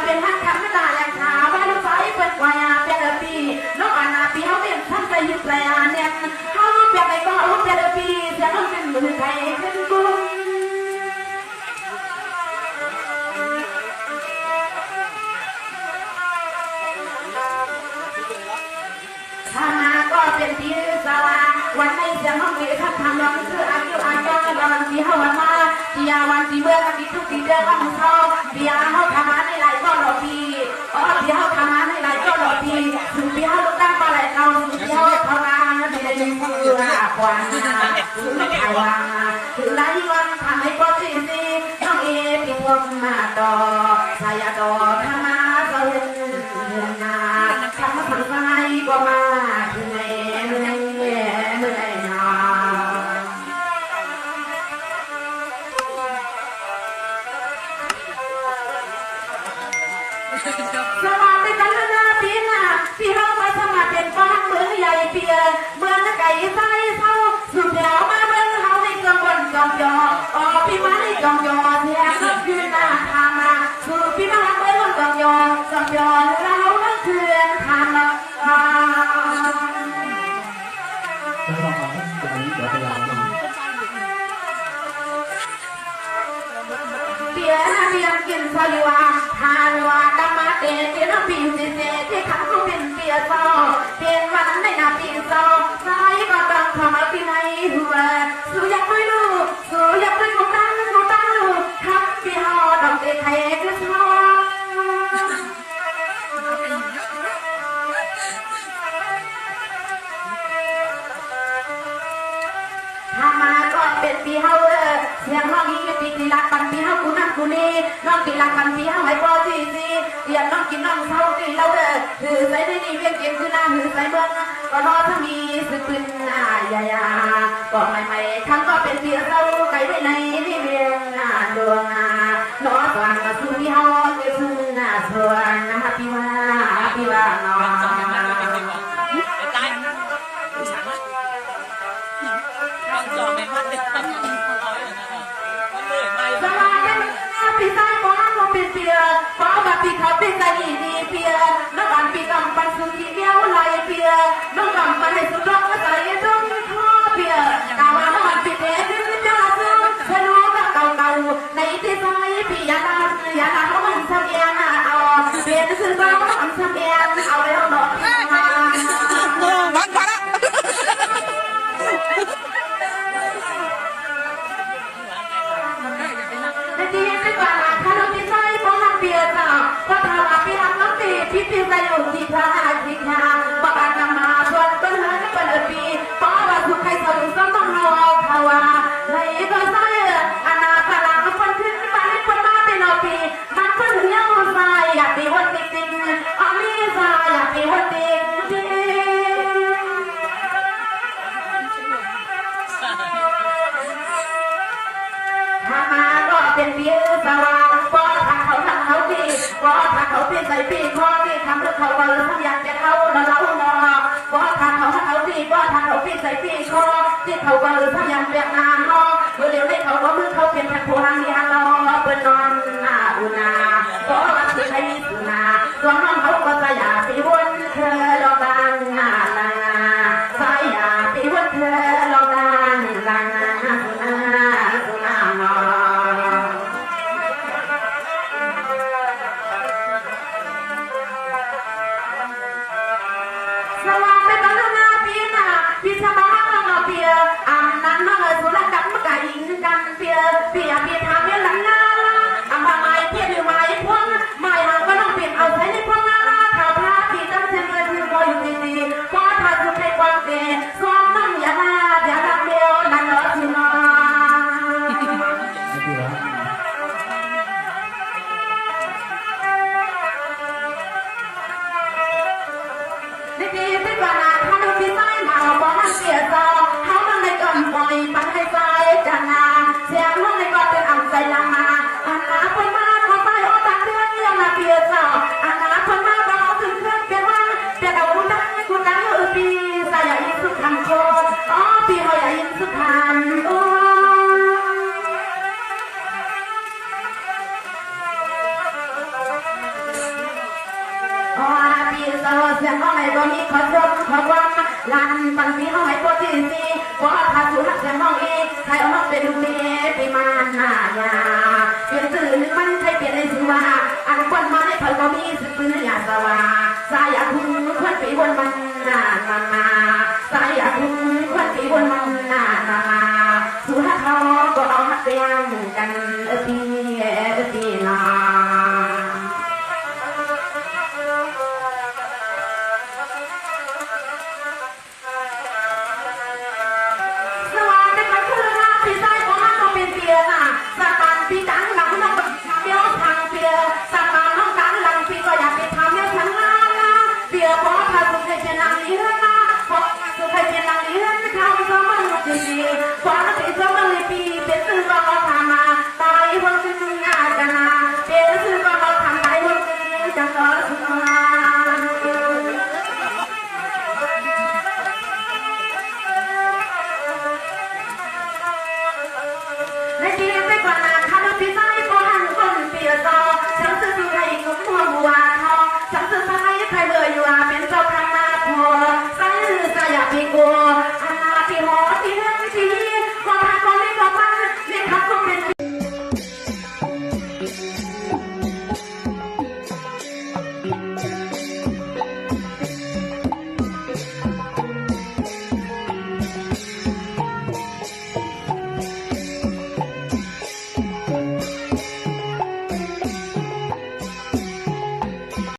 เป็นฮักคำไม่ตายอย่างขาว่าลูกไฟเปิดวายเป็นปีน้องอาณาปีเขาเป็นท่านใจยึดแรงเนี่ยเขาเป็นไอ้ก็เขาเป็นปีเสียงเขาเป็นมือไทยขึ้นกุ้งข้ามาก็เป็นที่สว่างวันในเสียงห้องมีท่านทำร้องคืออายุอายุวันที่เขาวันมาที่ยาวันที่เมื่อกันที่ทุกที่เดือนวันเขาที่ยาเขาทำมาในหลายก็หลอกทีที่เขาทำมาในหลายก็หลอกทีถึงที่เขาลูกตั้งปลาไหลเราถึงที่เขาทำมาไม่ได้ยังคือหาควันถึงไม่เอาว่าถึงหลายวันทำให้ก็ซีซีน้องเอพิพมมาต่อสายต่อทำมาเกินนาทำมาทำไมก็มาถึงไงเมื่อยนาสวัสดีกันนะพี่นะพี่เราไปสมัครเป็นบ้านเมืองใหญ่เปียเมืองไก่ไส้เท่าสุดยาวมาเมืองเขาในกองบนกองยอพี่มาในกองยอแทนก็คือหน้าทางมาคือพี่มาเมืองกองยเราก็คือทางมาเปียนะเปียกินสลิวาทานวาดมาเตเปียน้ำปีเจที่ขังเขาเป็นเปียซอเป็นวันในนาปีซอสายก็ต้องทำอะไรในหัวสู้อยากไม่รู้สู้อยากไม่กูตั้งรู้ทำปีหอดอกเตะไทยก็ชอบทำมาก็เป็นปีเฮาเสียงน้องยิ่งปีรักปันปีเฮากูนั่งกูนี่น้องปีรักปันปีเฮาให้พอจีซีเรียนน้องกินน้องเท่าตีเราถือใส่ได้ดีเวียนเก็บคือหน้าถือใส่เบิ้งก็รอถ้ามีสึกปืนยาก็ใหม่ๆทั้งก็เป็นปีเราไก่ได้ในนี่เวียนดวงน้องฟังก็สู้ที่เฮาเก็บซึ่งส่วนพี่ว่าน้องพี่ชายป้อนมาเป็นเปียป้อนมาพี่เขาเป็นใจดีเปียน้องอันพี่กำปั้นสุดที่เดียวไหลเปียน้องกำปั้นให้สุดร้องใส่จงท่อเปียกาวน้องอันพี่เด็ดที่จะซื้อเธอรู้ว่าเก่าในที่ใจพี่ยาดาเขามันทำเองเอาเปลี่ยนซื้อบ้างมันทำเองเอาแล้วดอกมาวันพระพี่ปีใจอยู่ที่พระอาทิตย์นาบอกอาณามาชวนต้นเฮือนเป็นปีป้าว่าทุกใครสนสมต้องเอาว่าในก็ใส่อาณาพลังคนขึ้นมาให้คนมาเป็นปีมันเพิ่งเลี้ยวใจอยากมีวันจริงอามีใจอยากมีวันจริงถ้ามาก็เป็นเบี้ยสว่างป้อนทางเขาดีป้อนทางเขาเป็นใจปีคอดีทำให้เขาวันทั้งอยากจะเข้าเรานอป้อนทางเขาดีป้อนทางเขาเป็นใจปีคอที่เขาวันทั้งอยากแบบนานอเมื่อเร็วได้เขาก็มือเขาเป็นทางผู้ทางที่เราเป็นนอนอุณาป้อนมาที่ใครสุนาตัวน้องเขาก็จะอยากไปวนเธอลองดังลาสายอยากไปวนเธอลองดังลาสุนาพี่สบายมาเปียอันนั้นมาสุรกับมาไก่กันเปียทำ มันบางทีเขาให้ตัวที่สีเพราะถ้าสู่หักแสงห้องเอใครเอามาเป็นลูกเลี้ยปีมันหายาเปลี่ยนสื่อหนึ่งมันใช่เปลี่ยนในสื่อว่าอันคนมาในเผยก็มีสื่อยาสวาสายอยากคุณคนปีบนมันนานมาสายอยากคุณคนปีบนมันนานมาสู่หักเขาก็เอาหักเตียงกัน